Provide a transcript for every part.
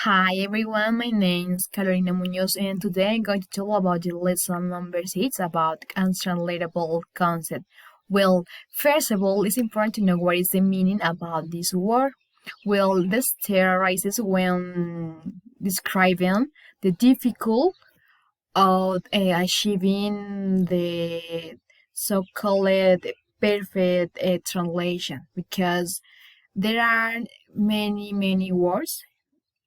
Hi everyone, my name is Carolina Munoz and today I'm going to tell about the lesson number 6 about untranslatable concept. Well, first of all, it's important to know what is the meaning about this word. Well, this arises when describing the difficult of achieving the so-called perfect translation because there are many words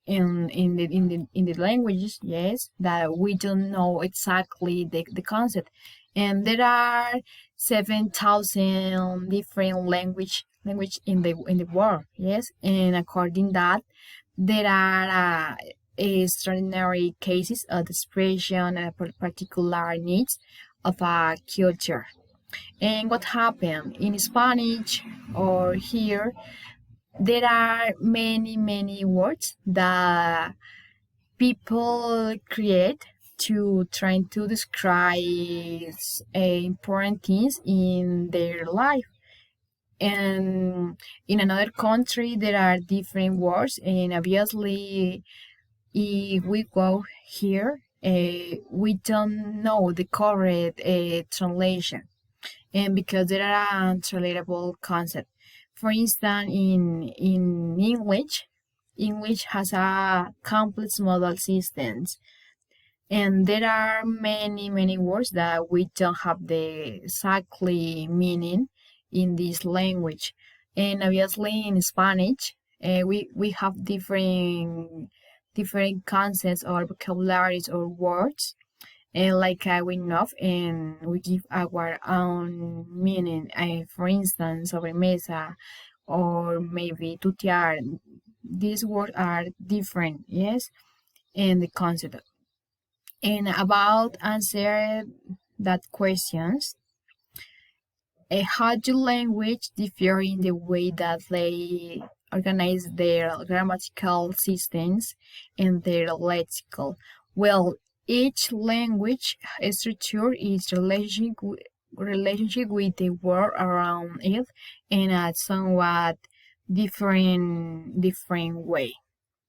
in the languages, yes, that we don't know exactly the concept, and there are 7,000 different language in the world, yes, and according that there are extraordinary cases of expression and particular needs of a culture. And what happened in Spanish or here, there are many words that people create to trying to describe important things in their life. And in another country there are different words, and obviously if we go here, we don't know the correct translation, and because there are untranslatable concepts. For instance, in English has a complex modal systems, and there are many words that we don't have the exactly meaning in this language. And obviously in Spanish, we have different concepts or vocabularies or words, and like we know, and we give our own meaning. For instance, sobremesa or maybe tutear. These words are different, yes, and the concept. And about answer that questions, how do language differ in the way that they organize their grammatical systems and their lexical? Well, each language structure is relationship with the world around it in a somewhat different way.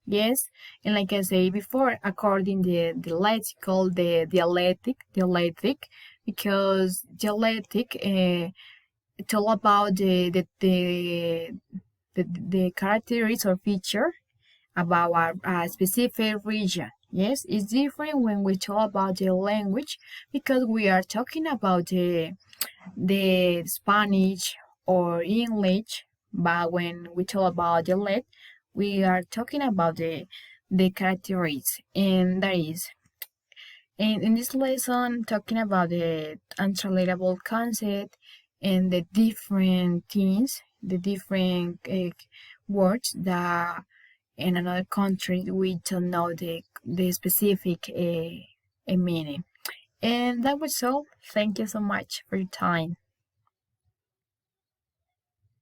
Yes, and like I said before, according the lexical, the dialectic, because dialectic it's all about the characteristics or feature about a specific region. Yes, it's different when we talk about the language because we are talking about the Spanish or English, but when we talk about dialect, we are talking about the characteristics, and that is. And in this lesson, talking about the untranslatable concept and the different things, the different words that in another country we don't know the specific meaning. And that was all. Thank you so much for your time.